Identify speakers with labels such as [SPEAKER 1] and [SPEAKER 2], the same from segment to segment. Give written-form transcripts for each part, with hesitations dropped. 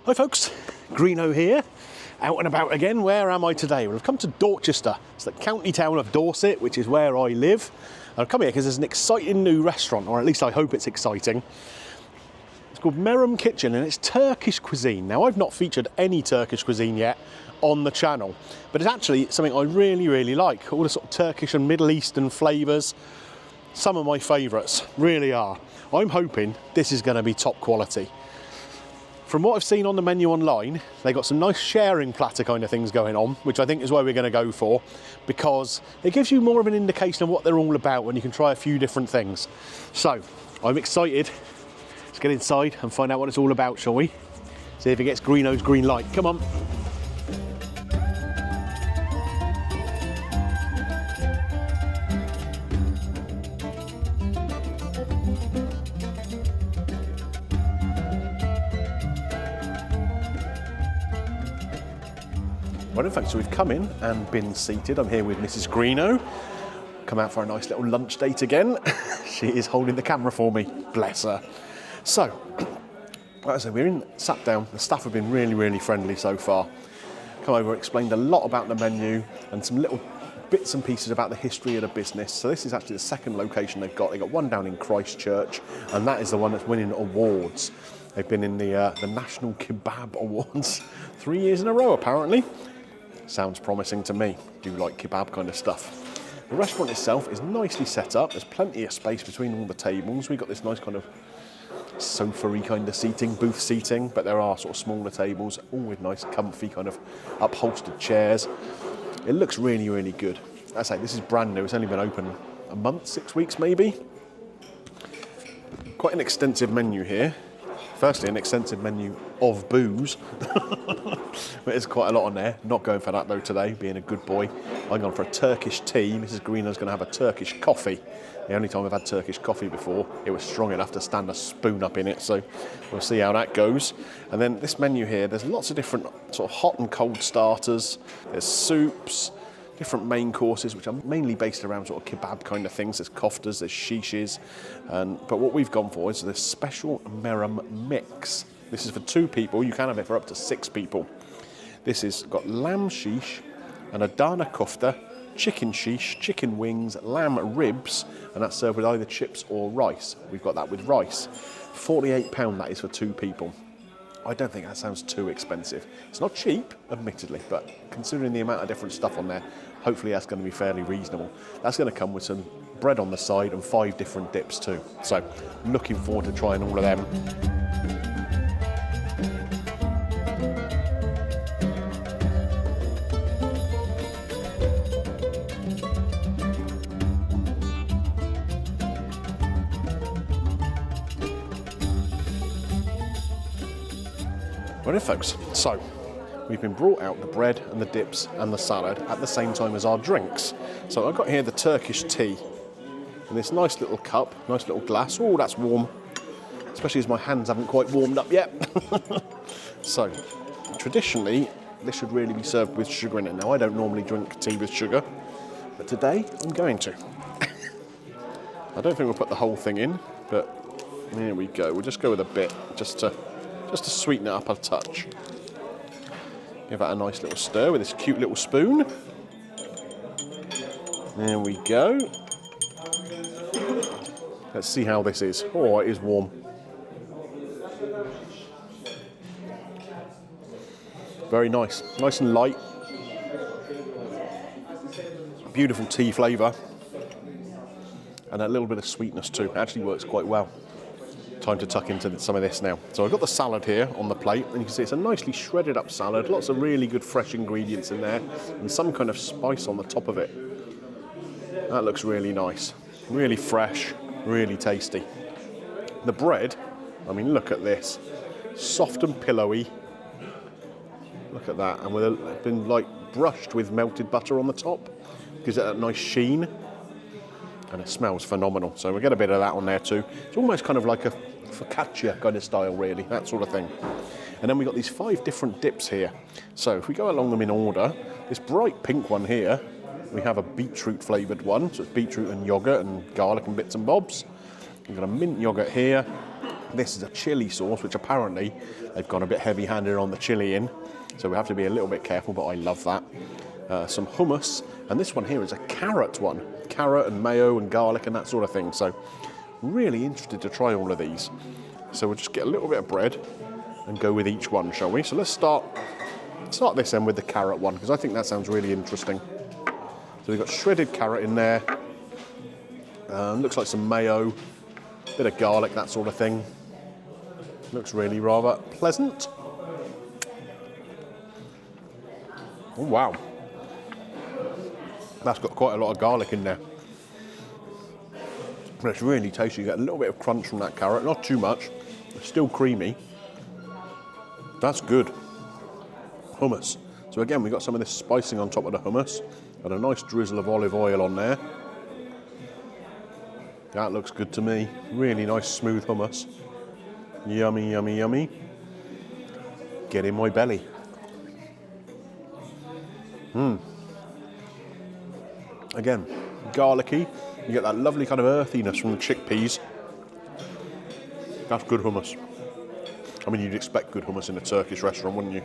[SPEAKER 1] Hi folks, Greeno here, out and about again. Where am I today? Well, I've come to Dorchester. It's the county town of Dorset, which is where I live. And I've come here because there's an exciting new restaurant, or at least I hope it's exciting. It's called Meram Kitchen and it's Turkish cuisine. Now, I've not featured any Turkish cuisine yet on the channel, but it's actually something I really like. All the sort of Turkish and Middle Eastern flavours, some of my favourites, really are. I'm hoping this is going to be top quality. From what I've seen on the menu online, they got some nice sharing platter kind of things going on, which I think is where we're going to go for, because it gives you more of an indication of what they're all about when you can try a few different things. So, I'm excited. Let's get inside and find out what it's all about, shall we? See if it gets Greeno's green light. Come on. Well, in fact, so we've come in and been seated. I'm here with Mrs. Greeno. Come out for a nice little lunch date again. She is holding the camera for me, bless her. So, like I said, sat down. The staff have been really friendly so far. Come over, explained a lot about the menu and some little bits and pieces about the history of the business. So this is actually the second location they've got. They've got one down in Christchurch, and that is the one that's winning awards. They've been in the National Kebab Awards 3 years in a row, apparently. Sounds promising to me. Do like kebab kind of stuff. The restaurant itself is nicely set up. There's plenty of space between all the tables. We've got this nice kind of sofa-y kind of seating, booth seating, but there are sort of smaller tables, all with nice comfy kind of upholstered chairs. It looks really good. As I say, this is brand new. It's only been open a month, 6 weeks maybe. Quite an extensive menu here. Firstly, an extensive menu of booze. There's quite a lot on there. Not going for that though today, being a good boy. I'm going for a Turkish tea. Mrs. Greener's going to have a Turkish coffee. The only time I've had Turkish coffee before, it was strong enough to stand a spoon up in it, so we'll see how that goes. And then this menu here, there's lots of different sort of hot and cold starters. There's soups, different main courses, which are mainly based around sort of kebab kind of things. There's koftas, there's shishes, but what we've gone for is this special Meram mix. This is for 2 people. You can have it for up to 6 people. This has got lamb shish, an Adana kofta, chicken shish, chicken wings, lamb ribs, and that's served with either chips or rice. We've got that with rice. £48 that is for 2 people. I don't think that sounds too expensive. It's not cheap, admittedly, but considering the amount of different stuff on there, hopefully that's going to be fairly reasonable. That's going to come with some bread on the side and 5 different dips too. So, looking forward to trying all of them. Right, folks, so we've been brought out the bread and the dips and the salad at the same time as our drinks. So I've got here the Turkish tea in this nice little cup, nice little glass. Oh, that's warm, especially as my hands haven't quite warmed up yet. So traditionally, this should really be served with sugar in it. Now, I don't normally drink tea with sugar, but today I'm going to. I don't think we'll put the whole thing in, but here we go. We'll just go with a bit, just to sweeten it up a touch. Give that a nice little stir with this cute little spoon. There we go. Let's see how this is. Oh, it is warm. Very nice. Nice and light. Beautiful tea flavour. And a little bit of sweetness too. It actually works quite well. Time to tuck into some of this now. So I've got the salad here on the plate, and you can see it's a nicely shredded up salad, lots of really good fresh ingredients in there, and some kind of spice on the top of it. That looks really nice, really fresh, really tasty. The bread, I mean, look at this, soft and pillowy. Look at that, and it's been like brushed with melted butter on the top, gives it that nice sheen. And it smells phenomenal. So we'll get a bit of that on there too. It's almost kind of like a focaccia kind of style, really, that sort of thing. And then we've got these 5 different dips here. So if we go along them in order, this bright pink one here, we have a beetroot flavoured one. So it's beetroot and yoghurt and garlic and bits and bobs. We've got a mint yoghurt here, This is a chili sauce, which apparently they've gone a bit heavy-handed on the chili in, so we have to be a little bit careful, but I love that. Some hummus, and this one here is a carrot one. Carrot and mayo and garlic and that sort of thing, so really interested to try all of these. So we'll just get a little bit of bread and go with each one, shall we? So let's start this end with the carrot one, because I think that sounds really interesting. So we've got shredded carrot in there, looks like some mayo, bit of garlic, that sort of thing. Looks really rather pleasant. Oh wow, that's got quite a lot of garlic in there. But it's really tasty. You get a little bit of crunch from that carrot, not too much. It's still creamy. That's good. Hummus. So again, we've got some of this spicing on top of the hummus, and a nice drizzle of olive oil on there. That looks good to me. Really nice, smooth hummus. Yummy, yummy, yummy. Get in my belly. Again, garlicky. You get that lovely kind of earthiness from the chickpeas. That's good hummus. I mean, you'd expect good hummus in a Turkish restaurant, wouldn't you?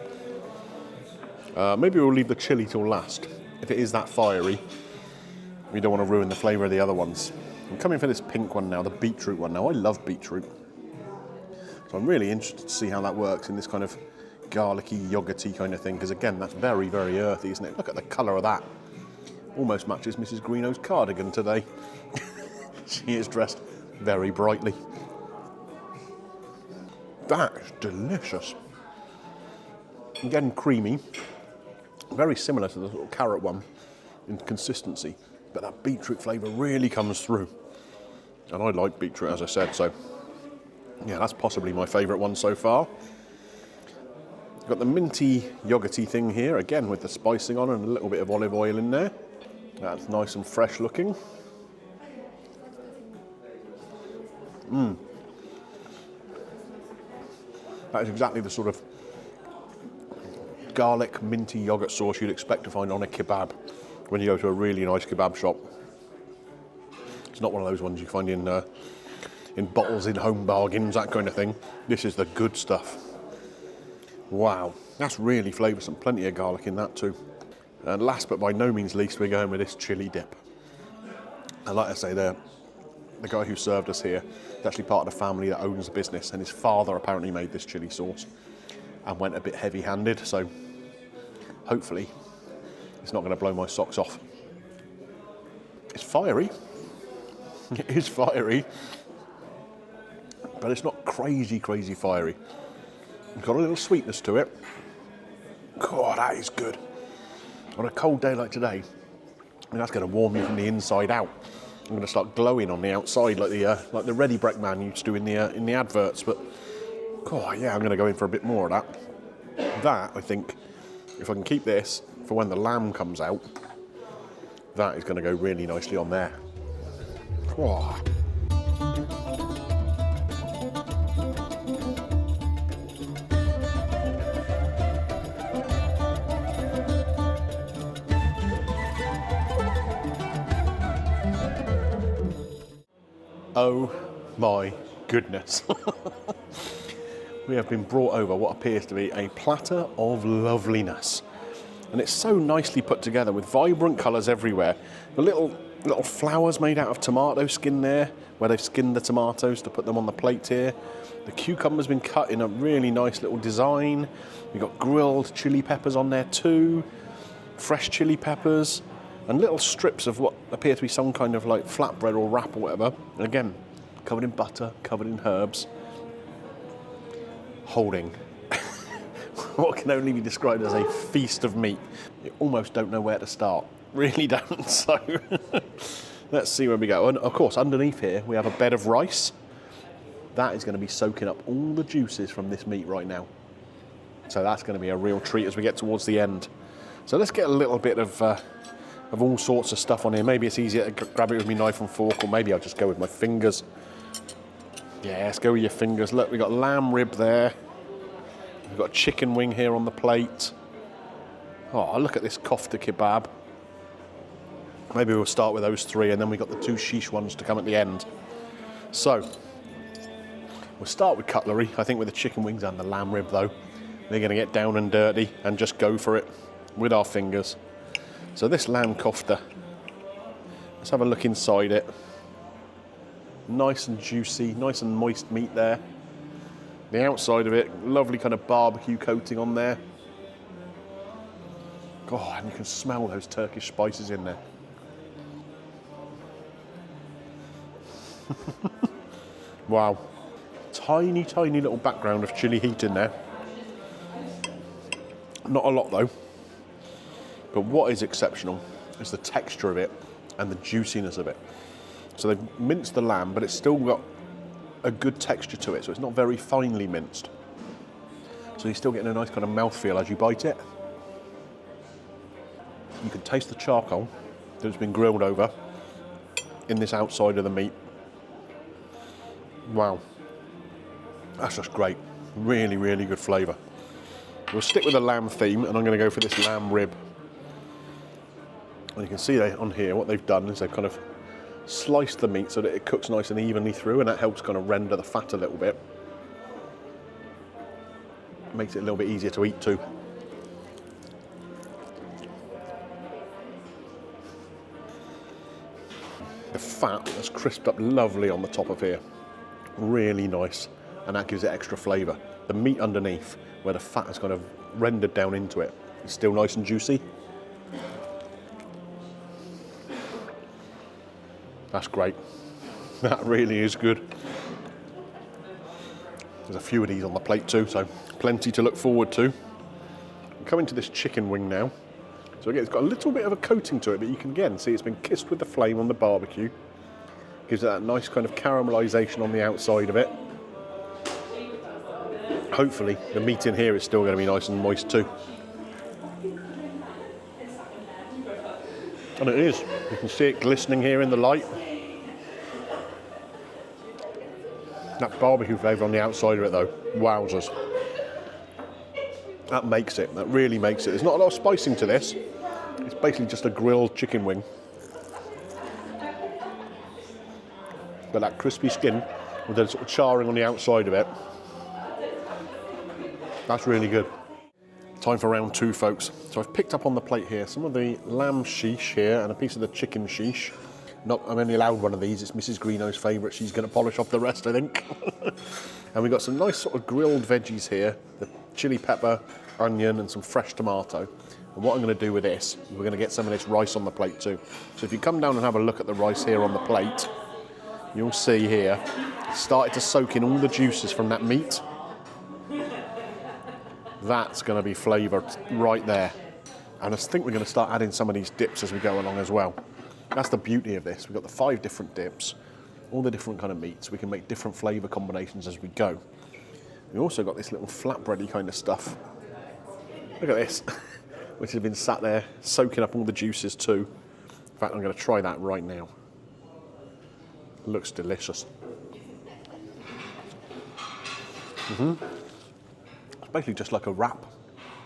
[SPEAKER 1] Maybe we'll leave the chili till last. If it is that fiery, we don't want to ruin the flavour of the other ones. I'm coming for this pink one now, the beetroot one now. I love beetroot. So I'm really interested to see how that works in this kind of garlicky, yogurty kind of thing, because again, that's very, very earthy, isn't it? Look at the colour of that. Almost matches Mrs. Greeno's cardigan today. She is dressed very brightly. That is delicious. Again, creamy. Very similar to the little carrot one in consistency, but that beetroot flavour really comes through. And I like beetroot, as I said, so yeah, that's possibly my favourite one so far. Got the minty yogurty thing here, again with the spicing on and a little bit of olive oil in there. That's nice and fresh looking. That is exactly the sort of garlic minty yogurt sauce you'd expect to find on a kebab when you go to a really nice kebab shop. It's not one of those ones you find in bottles, in home bargains, that kind of thing. This is the good stuff. Wow, that's really flavoursome. Plenty of garlic in that too. And last but by no means least, we're going with this chilli dip. And like I say, the guy who served us here is actually part of the family that owns the business, and his father apparently made this chilli sauce and went a bit heavy-handed, so hopefully it's not going to blow my socks off. It's fiery. It is fiery, but it's not crazy, crazy fiery. It's got a little sweetness to it. God, that is good. On a cold day like today, I mean, that's going to warm you from the inside out. I'm going to start glowing on the outside like the Ready Brek man used to in the adverts. But God, yeah, I'm going to go in for a bit more of that. That, I think, if I can keep this for when the lamb comes out, that is going to go really nicely on there. Oh. Oh my goodness. We have been brought over what appears to be a platter of loveliness. And it's so nicely put together with vibrant colours everywhere. The little flowers made out of tomato skin there, where they've skinned the tomatoes to put them on the plate here. The cucumber's been cut in a really nice little design. We've got grilled chili peppers on there too, fresh chili peppers, and little strips of what appear to be some kind of like flatbread or wrap or whatever. And again, covered in butter, covered in herbs, holding what can only be described as a feast of meat. You almost don't know where to start. Really don't. So let's see where we go. And of course, underneath here, we have a bed of rice. That is going to be soaking up all the juices from this meat right now. So that's going to be a real treat as we get towards the end. So let's get a little bit of all sorts of stuff on here. Maybe it's easier to grab it with my knife and fork, or maybe I'll just go with my fingers. Yeah, let's go with your fingers. Look, we've got lamb rib there. We've got a chicken wing here on the plate. Oh, look at this kofta kebab. Maybe we'll start with those three, and then we've got the two shish ones to come at the end. So, We'll start with cutlery. I think with the chicken wings and the lamb rib though, we're going to get down and dirty and just go for it with our fingers. So this lamb kofta, let's have a look inside it. Nice and juicy, nice and moist meat there. The outside of it, lovely kind of barbecue coating on there. God, and you can smell those Turkish spices in there. Wow. Tiny, tiny little background of chili heat in there. Not a lot though. But what is exceptional is the texture of it and the juiciness of it. So they've minced the lamb, but it's still got a good texture to it, so it's not very finely minced. So you're still getting a nice kind of mouthfeel as you bite it. You can taste the charcoal that's been grilled over in this outside of the meat. Wow. That's just great. Really, really good flavour. We'll stick with the lamb theme, and I'm going to go for this lamb rib. And you can see on here what they've done is they've kind of sliced the meat so that it cooks nice and evenly through, and that helps kind of render the fat a little bit. Makes it a little bit easier to eat too. The fat has crisped up lovely on the top of here. Really nice, and that gives it extra flavour. The meat underneath, where the fat has kind of rendered down into it, is still nice and juicy. That's great. That really is good. There's a few of these on the plate too, so plenty to look forward to. Coming to this chicken wing now. So again, it's got a little bit of a coating to it, but you can again see it's been kissed with the flame on the barbecue. Gives it that nice kind of caramelisation on the outside of it. Hopefully the meat in here is still going to be nice and moist too. And it is. You can see it glistening here in the light. That barbecue flavour on the outside of it though, wowzers. That makes it, that really makes it. There's not a lot of spicing to this. It's basically just a grilled chicken wing. But that crispy skin with the sort of charring on the outside of it, that's really good. Time for round two, folks. So I've picked up on the plate here some of the lamb sheesh here and a piece of the chicken sheesh. I'm only allowed one of these, it's Mrs. Greeno's favourite. She's going to polish off the rest, I think. And we've got some nice sort of grilled veggies here, the chilli pepper, onion and some fresh tomato. And what I'm going to do with this, we're going to get some of this rice on the plate too. So if you come down and have a look at the rice here on the plate, you'll see here, it's started to soak in all the juices from that meat. That's going to be flavoured right there. And I think we're going to start adding some of these dips as we go along as well. That's the beauty of this. We've got the 5 different dips, all the different kind of meats. We can make different flavour combinations as we go. We also got this little flatbready kind of stuff. Look at this, which has been sat there soaking up all the juices too. In fact, I'm going to try that right now. Looks delicious. It's basically just like a wrap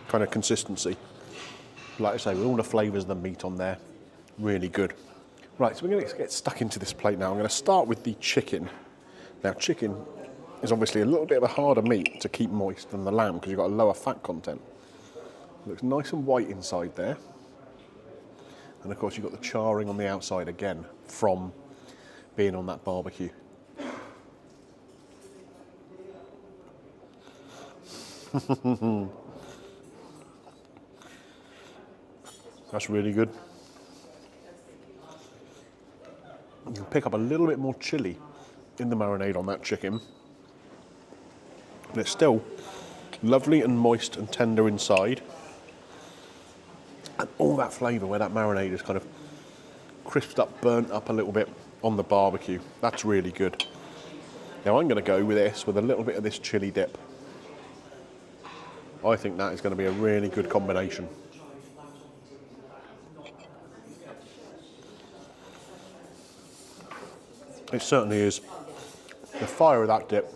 [SPEAKER 1] kind of consistency. Like I say, with all the flavours of the meat on there, really good. Right, so we're going to get stuck into this plate now. I'm going to start with the chicken. Now, chicken is obviously a little bit of a harder meat to keep moist than the lamb because you've got a lower fat content. It looks nice and white inside there. And of course, you've got the charring on the outside again from being on that barbecue. That's really good. You can pick up a little bit more chilli in the marinade on that chicken. And it's still lovely and moist and tender inside. And all that flavour where that marinade is kind of crisped up, burnt up a little bit on the barbecue. That's really good. Now I'm going to go with this, with a little bit of this chilli dip. I think that is going to be a really good combination. It certainly is. The fire of that dip,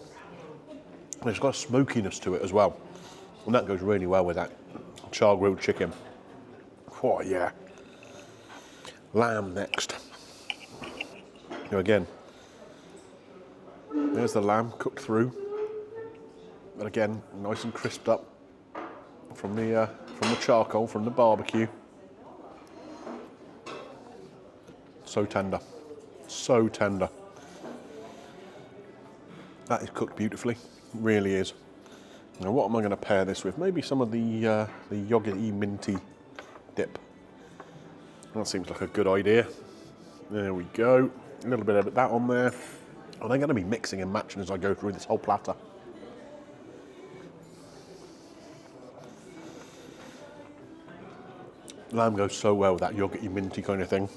[SPEAKER 1] and it's got a smokiness to it as well. And that goes really well with that char grilled chicken. Oh yeah. Lamb next. Now again, there's the lamb cooked through. But again, nice and crisped up from the charcoal, from the barbecue. So tender, so tender. That is cooked beautifully, it really is. Now what am I going to pair this with? Maybe some of the yogurty minty dip. That seems like a good idea. There we go. A little bit of that on there. And I'm going to be mixing and matching as I go through this whole platter. Lamb goes so well with that yogurty minty kind of thing.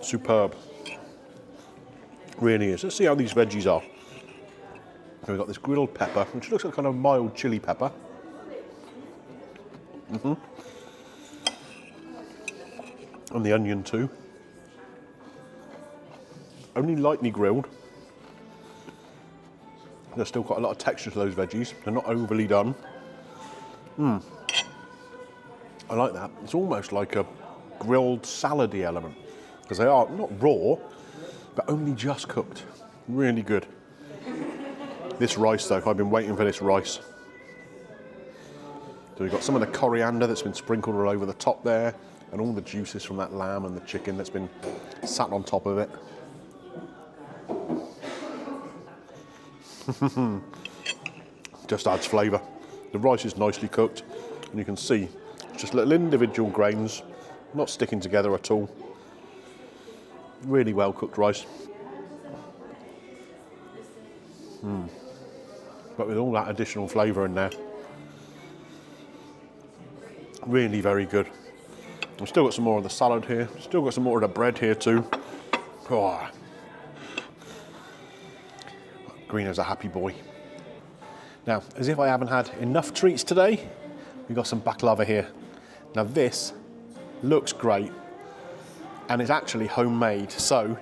[SPEAKER 1] Superb. Really is. Let's see how these veggies are. So we've got this grilled pepper, which looks like kind of mild chili pepper. And the onion too. Only lightly grilled. There's still quite a lot of texture to those veggies. They're not overly done. I like that. It's almost like a grilled salady element. Because they are not raw, but only just cooked. Really good. This rice though, I've been waiting for this rice. So we've got some of the coriander that's been sprinkled all over the top there, and all the juices from that lamb and the chicken that's been sat on top of it. Just adds flavour. The rice is nicely cooked, and you can see just little individual grains, not sticking together at all. Really well cooked rice. But with all that additional flavour in there. Really very good. I've still got some more of the salad here. Still got some more of the bread here too. Oh. Greeno's a happy boy. Now, as if I haven't had enough treats today, we've got some baklava here. Now this looks great, and it's actually homemade. So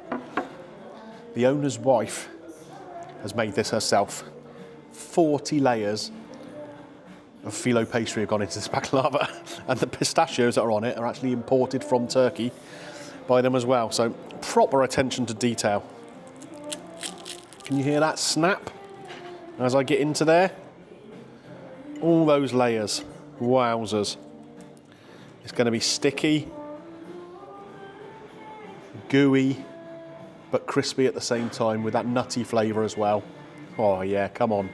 [SPEAKER 1] the owner's wife has made this herself. 40 layers of phyllo pastry have gone into this baklava, and the pistachios that are on it are actually imported from Turkey by them as well. So proper attention to detail. Can you hear that snap as I get into there? All those layers, wowzers. It's going to be sticky, gooey, but crispy at the same time with that nutty flavour as well. Oh yeah, come on.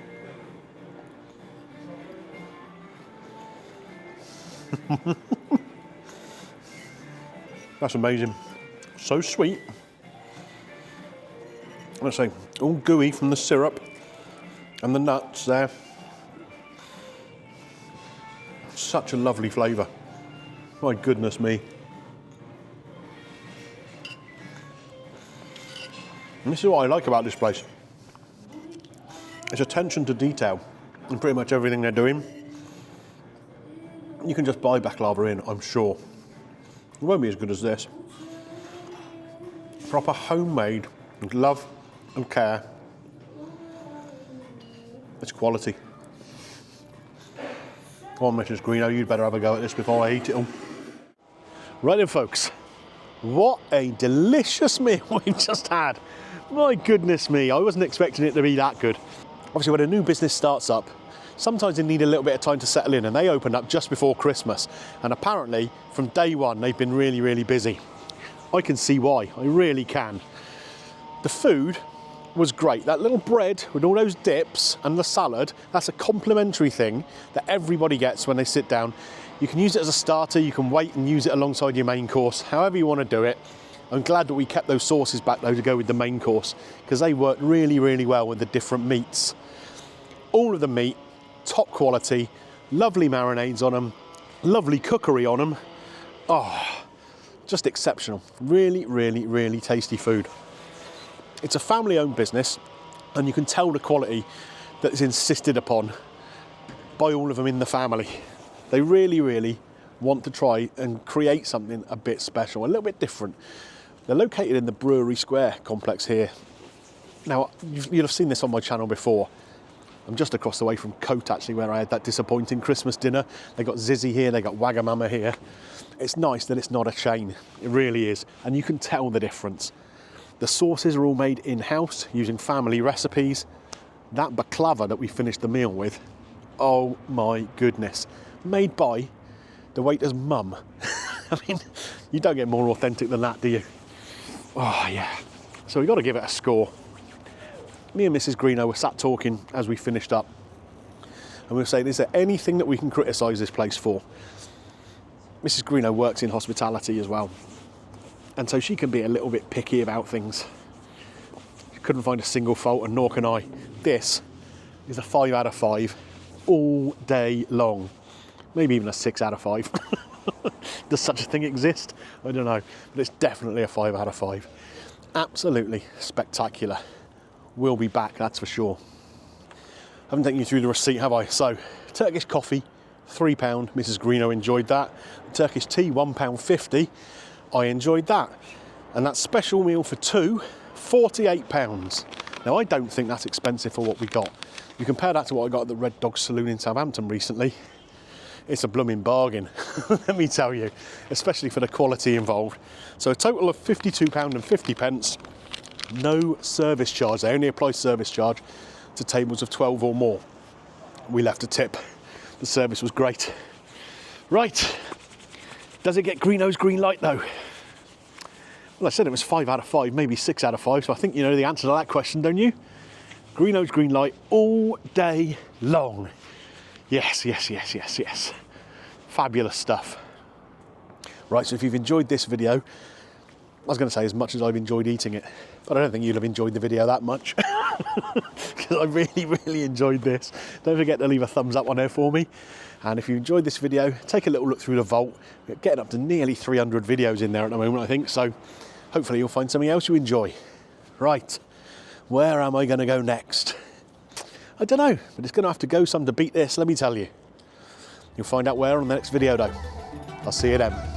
[SPEAKER 1] That's amazing. So sweet. Let's say, all gooey from the syrup and the nuts there. Such a lovely flavour. My goodness me. And this is what I like about this place. It's attention to detail in pretty much everything they're doing. You can just buy baklava in, I'm sure. It won't be as good as this. Proper homemade, with love and care. It's quality. Come on, Mrs. Greeno, you'd better have a go at this before I eat it all. Right then, folks. What a delicious meal we've just had. My goodness me, I wasn't expecting it to be that good. Obviously, when a new business starts up, sometimes they need a little bit of time to settle in, and they opened up just before Christmas. And apparently, from day one, they've been really, really busy. I can see why, I really can. The food was great. That little bread with all those dips and the salad, that's a complimentary thing that everybody gets when they sit down. You can use it as a starter, you can wait and use it alongside your main course, however you want to do it. I'm glad that we kept those sauces back though to go with the main course, because they worked really, really well with the different meats. All of the meat, top quality, lovely marinades on them, lovely cookery on them. Oh, just exceptional. Really, really, really tasty food. It's a family-owned business, and you can tell the quality that is insisted upon by all of them in the family. They really, really want to try and create something a bit special, a little bit different. They're located in the Brewery Square complex here. Now, you'll have seen this on my channel before. I'm just across the way from Cote, actually, where I had that disappointing Christmas dinner. They got Zizzy here, they got Wagamama here. It's nice that it's not a chain. It really is. And you can tell the difference. The sauces are all made in-house using family recipes. That baklava that we finished the meal with, oh my goodness, made by the waiter's mum. I mean, you don't get more authentic than that, do you? Oh yeah. So we got to give it a score. Me and Mrs. Greeno were sat talking as we finished up, and we were saying, is there anything that we can criticise this place for? Mrs. Greeno works in hospitality as well, and so she can be a little bit picky about things. She couldn't find a single fault, and nor can I. This is a 5 out of 5 all day long. Maybe even a 6 out of 5. Does such a thing exist? I don't know, but it's definitely a 5 out of 5. Absolutely spectacular. We'll be back, that's for sure. Haven't taken you through the receipt, have I? So, Turkish coffee, £3. Mrs. Greeno enjoyed that. Turkish tea, £1.50. I enjoyed that. And that special meal for two, £48. Now, I don't think that's expensive for what we got. You compare that to what I got at the Red Dog Saloon in Southampton recently, it's a blooming bargain, let me tell you, especially for the quality involved. So a total of £52.50, no service charge. They only apply service charge to tables of 12 or more. We left a tip. The service was great. Right, does it get Greeno's green light though? Well, I said it was 5 out of 5, maybe 6 out of 5, so I think you know the answer to that question, don't you? Greeno's green light all day long. Yes, yes, yes, yes, yes. Fabulous stuff. Right, so if you've enjoyed this video, I was going to say as much as I've enjoyed eating it, but I don't think you'll have enjoyed the video that much. Because I really, really enjoyed this. Don't forget to leave a thumbs up on there for me. And if you enjoyed this video, take a little look through the vault. We're getting up to nearly 300 videos in there at the moment, I think. So hopefully you'll find something else you enjoy. Right, where am I going to go next? I don't know, but it's going to have to go some to beat this, let me tell you. You'll find out where on the next video though. I'll see you then.